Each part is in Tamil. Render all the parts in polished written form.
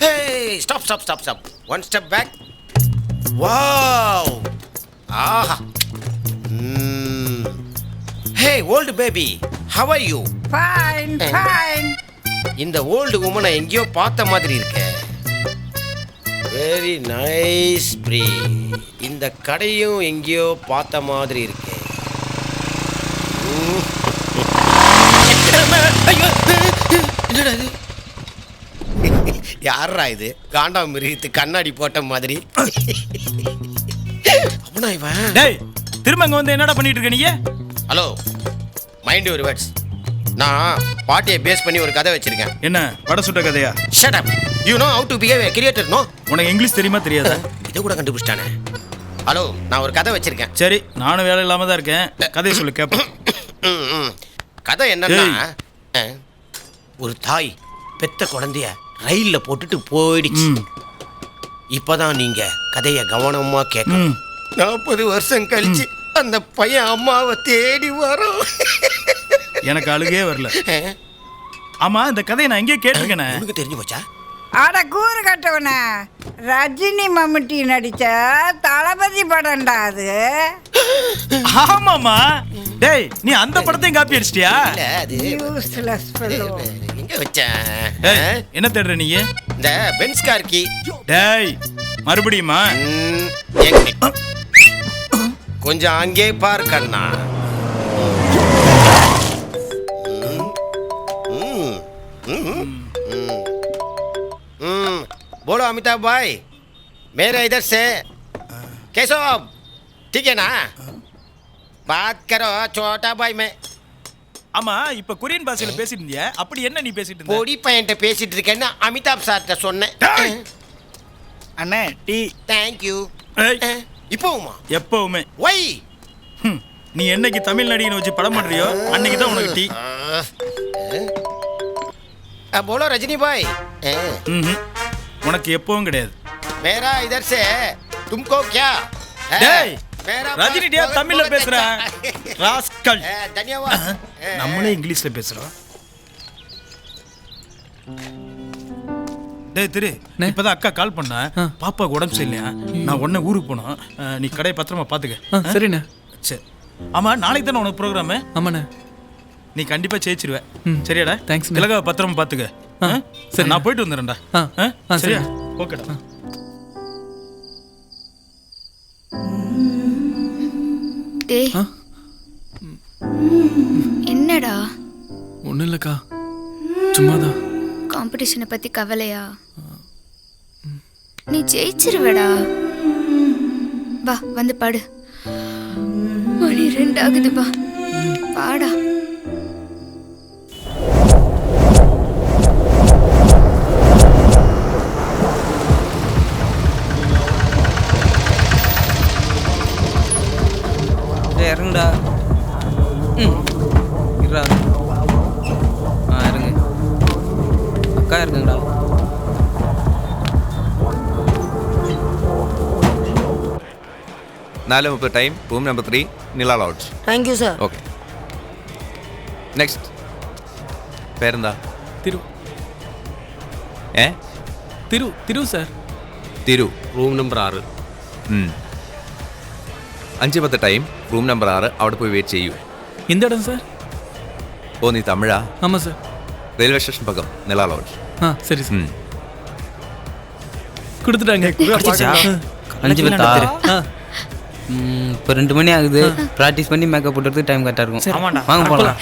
Hey, stop. One step back. Wow. Ah. Hey, old baby. How are you? Fine. இந்த old woman எங்கேயோ பார்த்த மாதிரி இருக்கே. Very nice breed. இந்த கடையும் எங்கேயோ பார்த்த மாதிரி இருக்கே. என்னடா இது? யாரா இது? காண்டா மிருகத்து கண்ணாடி போட்ட மாதிரி. அவனா இவன்? டேய், திரும்ப அங்க வந்து என்னடா பண்ணிட்டு இருக்க நீ? Hello, mind your words. நான் பாட்டியை பேஸ் பண்ணி ஒரு கதை வச்சிருக்கேன். என்ன வட சுட்ட கதையா? Shut up. You know how to behave a creator no? உனக்கு இங்கிலீஷ் தெரியுமா தெரியாதா? இதை கூட கண்டுபிடிச்சிட்டானே. ஹலோ, நான் ஒரு கதை வச்சிருக்கேன். சரி, நானும் வேலை இல்லாம தான் இருக்கேன். கதையை சொல்லு கேட்பேன். கதை என்னன்னா, ஒரு தாய் பெத்த குழந்தைய ரயில்ல போட்டுட்டு போயிடுச்சு. இப்பதான் நீங்க கதைய கவனமா கேட்கணும். 40 வருஷம் கழிச்சு அந்த பையன் அம்மாவை தேடி வரும். எனக்கு அழுகே வரல. ஆமா, இந்த கதையை நான் எங்கேயே கேட்டிருக்கேனே. உனக்கு தெரிஞ்சு போச்சா? அட கூறு கட்டவன, ரஜினி மம்முட்டி நடிச்ச தளபதி படம்டா அது. ஆமாமா. டேய், நீ அந்த படத்தையும் காப்பி அடிச்சிட்டியா? இல்ல, அது யூஸ்லெஸ் ஃபெல்லோ. எங்க வச்சேன்? என்ன தேடுற நீ? இந்த பென்ஸ் கார் கீ. டேய், மறுபடியுமா? கொஞ்சம் அங்கே பார் கண்ணா. बोलो अमिताभ भाई, मेरे इधर से कैसे हो? ठीक है ना? बात करो छोटा भाई मैं. ஆமா, இப்ப கொரியன் பாஷையில பேசிட்டு இருந்தியா? அப்படி என்ன நீ பேசிட்டு இருந்த? பொடி பையன்ட்ட பேசிட்டு இருக்கேன்னு அமிதாப் சார்ட்ட சொன்னேன். அண்ணே, டீ. Thank you. இப்போவுமா? எப்பவுமே. ஒய்? நீ என்னைக்கு தமிழ் நடிகனை வச்சு படம் பண்றியோ அன்னைக்கு தான் உனக்கு டீ. बोलो रजनी भाई. உனக்கு எப்பவும் கிடையாது. मेरा इधर से तुमको क्या? டேய், ரஜினி டே தமிழ்ல பேசுறா. ராஸ்கல். धन्यवाद. நம்மளே இங்கிலீஷ்ல பேசுறோம். டேய் திரு, இப்பதான் அக்கா கால் பண்ணா. பாப்பாக்கு உடம்பு சரியில்லையா? நான் உடனே ஊருக்கு போனோம். நீ கடையை பத்திரமா பாத்துக்க. சரிண்ணே. சரி. ஆமா, நாளைக்கு தானே உனக்கு ப்ரோக்ராம்? ஆமாண்ணே. நீ கண்டிப்பா ஜெயிச்சிருவ. சரியாடா? தேங்க்ஸ். திலகா பத்திரமா பாத்துக்க. சரி, நான் போயிட்டு வந்துடுறேன்டா. சரியா? ஓகேடா. டேய், என்னடா? ஒன்றும் இல்லைக்கா, சும்மாதான். காம்படிஷனை பத்தி கவலையா? நீ ஜெயிச்சிருவடா. வா, வந்து பாடு. மணி 2 ஆகுது. வா, பாடா. இறங்குடா. இருடா. இறங்கு. அக்கா இருக்குங்கடா. നാല് 30 ടൈം, റൂം നമ്പർ 3, നില lodge. Thank you sir. Okay. Next. പേരെന്താ? തിരു. തിരു സാർ. തിരു. Room number 6. 5:10 time, room number 6. അവിടെ പോയി വെയിറ്റ് ചെയ്യൂ. இந்த இடம் சார்? ഓ, നീ തമിഴാ? ஆமாம் சார். റെയിൽവേ സ്റ്റേഷൻ പക്കം, നില ലോഡ്ജ്. சரி சார். கொடுத்துட்டாங்க. 5:10. இப்போ 2 மணி ஆகுது. ப்ராக்டிஸ் பண்ணி மேக்கப் போட்டுறதுக்கு டைம் கரெக்டாக இருக்கும். வாங்க போகலாம்.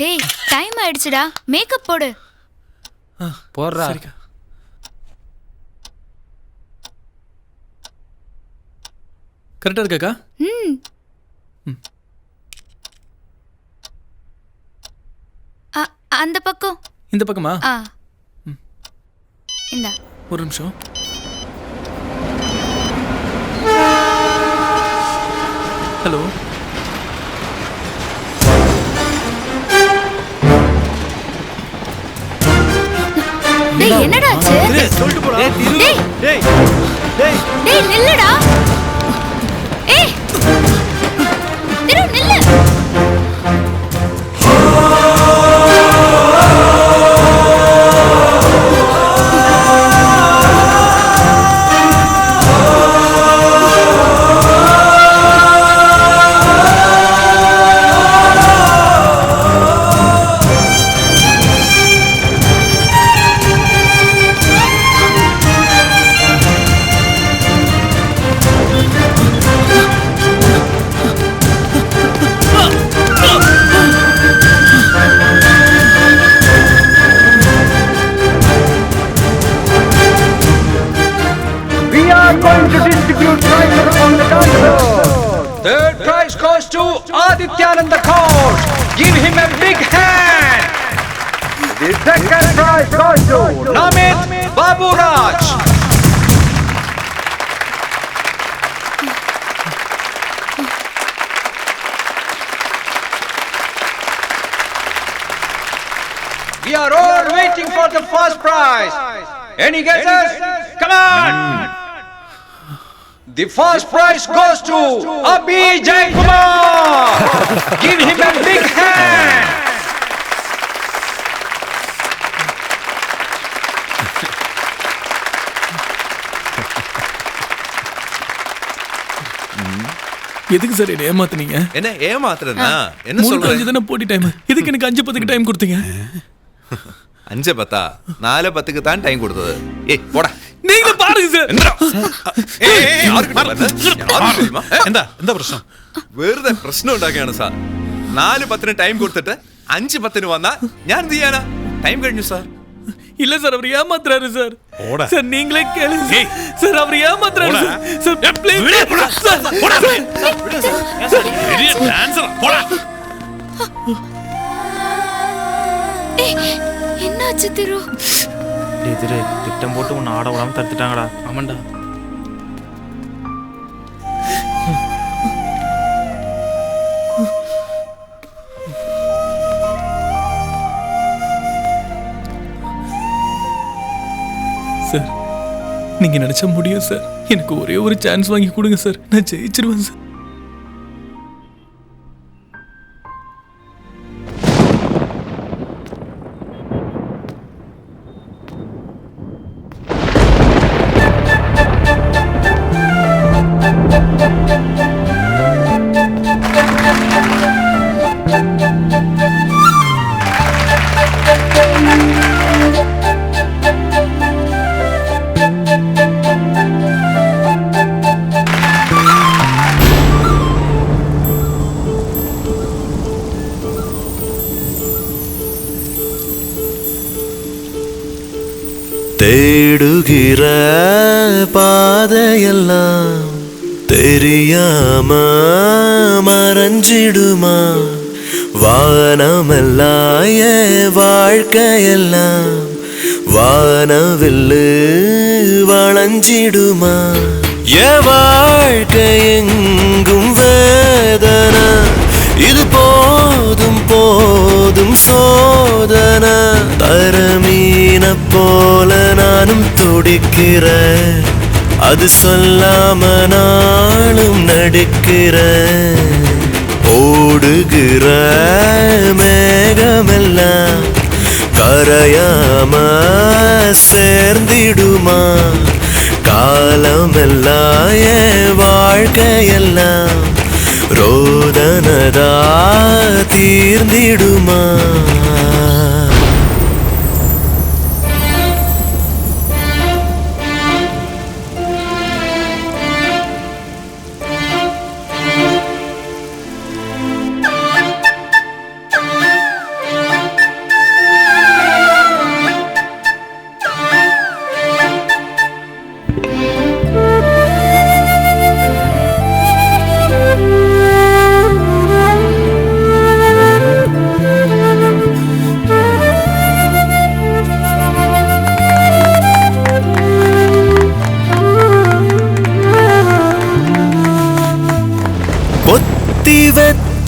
டேய், டைம் ஆயிடுச்சுடா. மேக்கப் போடு. போடுறா. கரெக்டாக இருக்காக்கா? ம் அந்த பக்கம். இந்த பக்கமா? இந்தா ஒரு நிமிஷம். ஹலோ, டேய் என்னடா ஆச்சு? டேய் டேய் நில்லுடா. ஏய் திரு நில்லு. Third prize goes to Adityananda Ghosh. Give him a big hand. The second prize goes to Namit Baburaj. We are all waiting for the first prize. Any guesses? Come on. The first prize goes to Abhi Jaykumar. Give him a big hand. எதுக்கு சார் என்ன ஏமாத்துனீங்க? என்ன ஏமாத்துறதா? என்ன 3 சொல்ற? 5 தானே போட்டி டைம். இதுக்கு எனக்கு 5:10க்கு டைம் கொடுத்தீங்க. 5:10 4:10க்கு தான் டைம் கொடுத்தது. ஏய் போடா. நீங்க பாருங்க சார். എന്താ പ്രശ്നം? വെറുതെ പ്രശ്നം ഉണ്ടാക്കുകയാണ് സാർ. 4:10 ടൈം കൊടുത്തിട്ട് 5:10 വന്നാ ഞാൻ എന്ത് ചെയ്യാനാ? ടൈം കഴിഞ്ഞു സാർ. இல்ல சார், அவர் ஏமாத்துறாரு சார். போடா. சார் நீங்களே கேளுங்க சார், அவர் ஏமாத்துறாரு சார். சார் ப்ளீஸ் போடா. பெரிய டான்சர் போடா. என்னாச்சு திரு? டேய் திரு, திட்டம் போட்டு உன்னை ஆட விடாம தடுத்துட்டாங்கடா. ஆமாண்டா. சார் நீங்க நினைச்சா முடியும் சார். எனக்கு ஒரே ஒரு சான்ஸ் வாங்கி கொடுங்க சார், நான் ஜெயிச்சிருவேன் சார். தேடுகிற பாதையெல்லாம் தெரியாம மறைஞ்சிடுமா? வானமெல்லாம் என் வாழ்க்கையெல்லாம் வானவில்லு வளைஞ்சிடுமா? என் வாழ்க்கை எங்கும் வேதனை, இது போதும் போதும் சோதனை. தரமீன போல நானும் துடிக்கிறேன், அது சொல்லாம நாளும் நடிக்கிறேன். ஓடுகிற மேகமெல்லாம் கரையாம சேர்ந்திடுமா? காலமெல்லாம் என் வாழ்க்கையெல்லாம் ரோதனதா தீர்ந்திடுமா?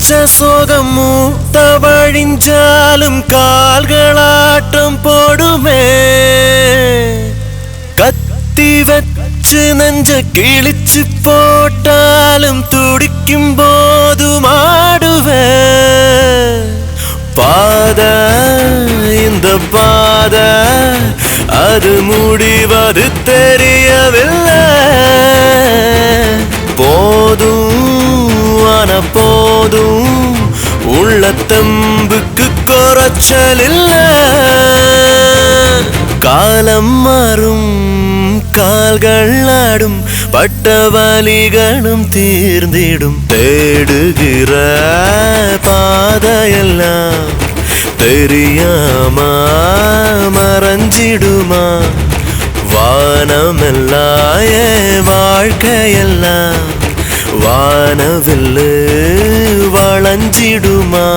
வச்ச சோகம் மூத்த வழிஞ்சாலும் கால்களாட்டம் போடுமே கத்தி வச்சு நெஞ்ச கிழிச்சு போட்டாலும் துடிக்கும் போது மாடுவே பாத இந்த பாத அது முடிவது தெரியவில்லை போதும் ஆன போதும் உள்ள தம்புக்கு குறைச்சல் இல்லை காலம் மாறும் கால்கள் ஆடும் பட்ட வலிகளும் தீர்ந்திடும் தேடுகிற பாதையெல்லாம் தெரியாம மறைஞ்சிடுமா வானமெல்லாம் வாழ்க்கையெல்லாம் வானவில்லு வளைஞ்சிடுமா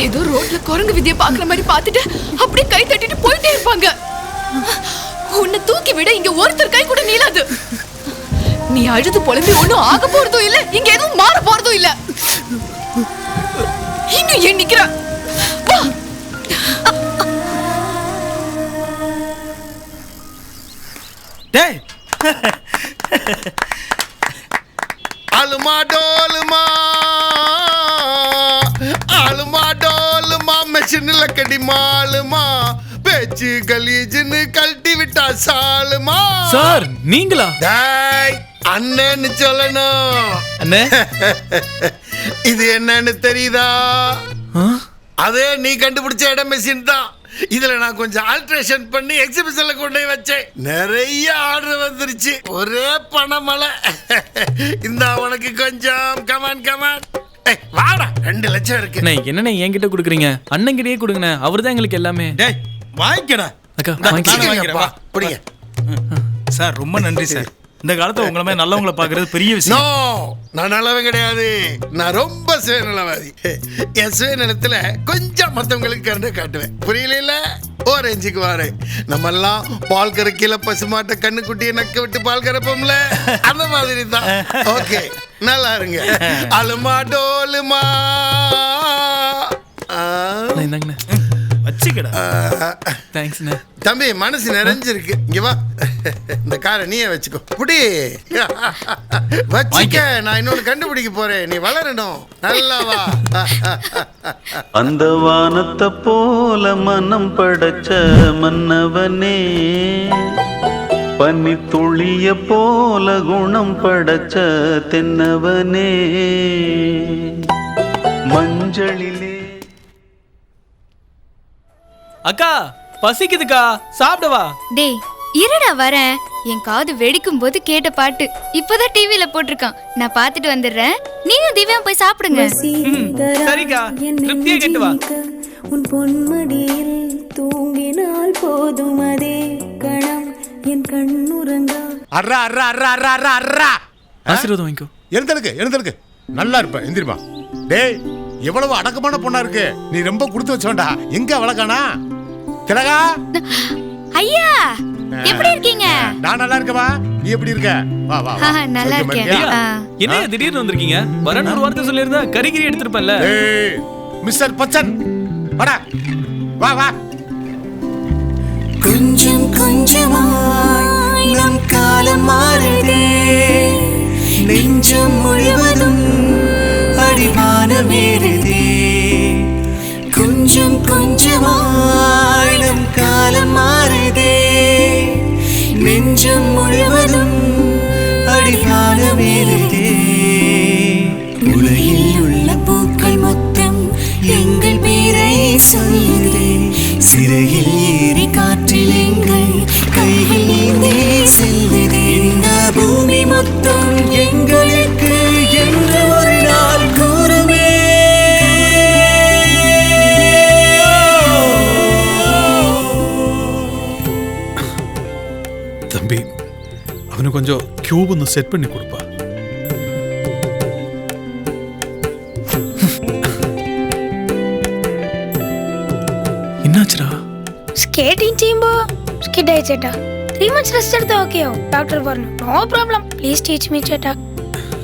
ஏதோ ரோட்ல குரங்கு விதியை பாக்குற மாதிரி பாத்துட்டு அப்படியே கை தட்டிட்டு போயிட்டே இருப்பாங்க. உன்னை தூக்கி விட இங்க ஒருத்தர் கை கூட நீளாது. நீ அழுது புலம்பி ஒண்ணும் ஆக போறதும் இல்ல, இங்க எதுவும் மாற போறதும் இல்ல. இன்னும் ஏன் நிக்கிற? டேய் அலுமா டோலுமா அலுமா டோலுமா மெஷின்ல கடி மாலுமா பேச்சு கலீஜுன்னு கழட்டி விட்டா சாலுமா. சார் நீங்களா? டேய் அண்ணன்னு சொல்லணும். அண்ணே இது என்னன்னு தெரியுதா? அதே நீ கண்டுபிடிச்ச இடம் மெஷின் தான். இதுல நான் கொஞ்சம் ஆல்ட்ரேஷன் பண்ணி எக்ஸிபிஷன்ல கொண்டு போய் வச்சேன். நிறைய ஆர்டர் வந்துருச்சு. ஒரே பணமலை. இந்த உனக்கு கொஞ்சம் கமான் கமான் வாடா. 2 லட்சம் இருக்கு. என்னண்ணே என்கிட்ட கொடுக்குறீங்க? அண்ணன் கிட்டயே கொடுங்கண்ணே, அவர் தான் எங்களுக்கு எல்லாமே. டேய் வாங்கிக்கடா. அக்கா வாங்கிக்கிறேன். புடிங்க சார். ரொம்ப நன்றி சார். இந்த காலத்துல உங்களை மாதிரி நல்லவங்களை பாக்குறது பெரிய விஷயம். நான் நல்லவன் கிடையாது. நான் ரொம்ப சுயநலவாதி. என் சுயநலத்துல கொஞ்சம் மத்தவங்களுக்கு கண்டு காட்டுவேன். புரியல? ஓரேஞ்சுக்கு வாரேன். நம்ம எல்லாம் பால் கறக்கையில பசுமாட்டை கண்ணுக்குட்டியை நக்க விட்டு பால் கறப்போம்ல, அந்த மாதிரி தான். ஓகே நல்லா இருங்க. அலுமா டோலுமா வச்சுக்கடா. தேங்க்ஸ்ண்ணே. தம்பி மனசு நிறைஞ்சிருக்கு. இங்க வா, இந்த காரை நீயே வச்சுக்கோ. புடி வச்சுக்க. நான் இன்னொன்னு கண்டுபிடிக்க போறேன். நீ வளரணும். நல்லா வா. அந்த வானத்தை போல மனம் படைச்ச மன்னவனே, பனி துளிய போல குணம் படைச்ச தென்னவனே, மஞ்சளிலே. அக்கா பசிக்குதுக்கா, சாப்பிடவா? டேய் இருடா வரேன். என் காது வெடிக்கும் போது கேட்ட பாட்டு இப்பதான் டிவில போட்டிருக்கான். நான் பாத்துட்டு வந்துடுறேன். நீயும் திவ்யா போய் சாப்பிடுங்க. சரிக்கா, திருப்தியா கேட்டு வா. உன் பொன்மடியில் தூங்கினால் போதும் அதே கணம் என் கண்ணுறங்கா. அர்ரா அர்ரா அர்ரா அர்ரா அர்ரா அர்ரா. ஆசீர்வாதம் வாங்கிக்கோ. எழுந்திருக்கு நல்லா இருப்ப. எந்திரிமா. டேய் எவ்வளவு அடக்கமான பொண்ணா இருக்கு. நீ ரொம்ப கொடுத்து வச்சோண்டா. எங்க வளக்கானா திலகா? ஐயா எப்படி இருக்கீங்க? நான் நல்லா இருக்கவா. நீ எப்படி இருக்க? வா வா வா. நல்லா இருக்கேன். என்ன திடீர்னு வந்திருக்கீங்க? வரணும் ஒரு வார்த்தை சொல்லிருந்தா கறிகிரி எடுத்துருப்பேன்ல. ஏய் மிஸ்டர் பச்சன் வாடா. வா வா. கொஞ்சம் கொஞ்சமாய் நம் காலம் மாறுதே, நெஞ்சம் முழுவதும் அடிவானம் ஏறுதே. கொஞ்சம் கொஞ்சமாய் நம் காலம் மாறுதே, நெஞ்சம் முழுவதும் அடிவானம் ஏறுதே. உலகில் உள்ள பூக்கள் மொத்தம் எங்கள் பேரை சொல்லுதே. சிறையில் ஏறி காற்றில் எங்கள் கைகள் நீந்தே செல்லுதே. இந்த பூமி மொத்தம் எங்களுக்கு தம்பி அவனுக்கு கொஞ்சம் கியூப் ஒன்று செட் பண்ணி கொடுப்பா. എന്നുവെച്ചാ സ്കേറ്റിംഗ് ചെയ്യുമ്പോ സ്കിഡ് ആയി ചേട്ടാ 3 months റെസ്റ്റ് എടുത്താ ഓക്കെ ആവും ഡോക്ടർ പറഞ്ഞു. No problem, please teach me ചേട്ടാ.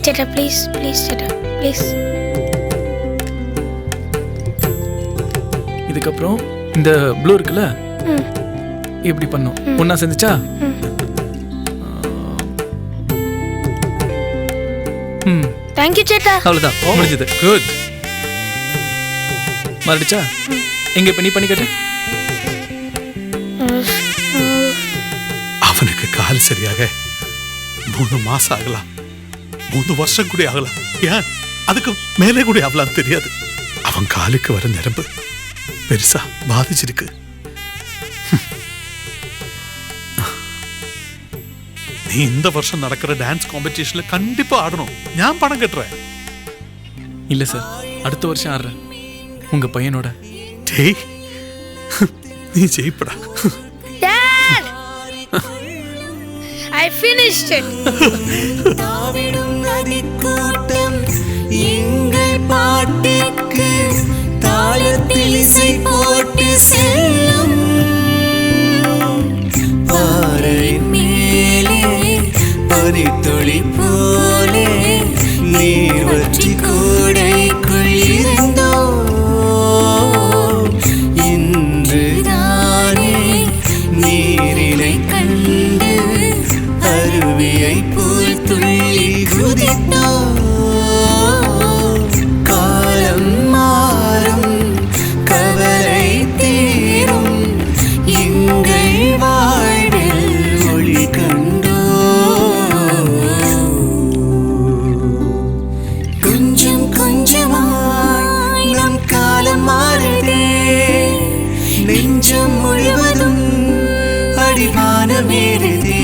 ചേട്ടാ പ്ലീസ് പ്ലീസ് ചേട്ടാ പ്ലീസ്. இதுக்கப்புறம் இந்த ப்ளூ இருக்குல்ல இப்படி பண்ணும் ஒன்னா சேர்ந்துச்சா? தேங்க் யூ சேட்டா. அவ்வளவுதான் முடிஞ்சது. குட். மறுடிச்சா? எங்க இப்ப நீ பண்ணி கேட்ட? அவனுக்கு கால் சரியாக 3 மாசம் ஆகலாம், 3 வருஷம் கூட ஆகலாம், ஏன் அதுக்கு மேலே கூட ஆகலாம் தெரியாது. அவன் காலுக்கு வர நரம்பு பெருசா பாதிச்சிருக்கு. நீ இந்த வருஷம் நடக்கிற டான்ஸ் காம்படிஷன்ல கண்டிப்பா ஆடணும். நான் பணம் கட்டுறேன். இல்ல சார், அடுத்த வருஷம் ஆடுறேன் உங்க பையனோட. டேய் நீ ஜெயிப்படா. Dad I finished it. தாவிடும் நதிக்கூட்டம் எங்கள் பாட்டுக்கு தாளத்தில் இசை போட்டு செல்லும். பாறை மேலே பனித்துளி போலே நீர் வற்றி கூடைக்குள் இருந்தோ. இன்றுதானே நீரினை கண்டு அருவியை போல் துள்ளி குதித்தோ. காலம் மாறும் கவலை தீரும் எங்கள் வாழ்வில் ஒளி கண்டோ. கொஞ்சம் கொஞ்சமாய் நம் காலம் மாறுதே, நெஞ்சம் முழுவதும் அடிவானம் ஏறுதே.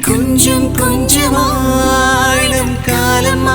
கொஞ்சம் கொஞ்சமாய் நம் காலம்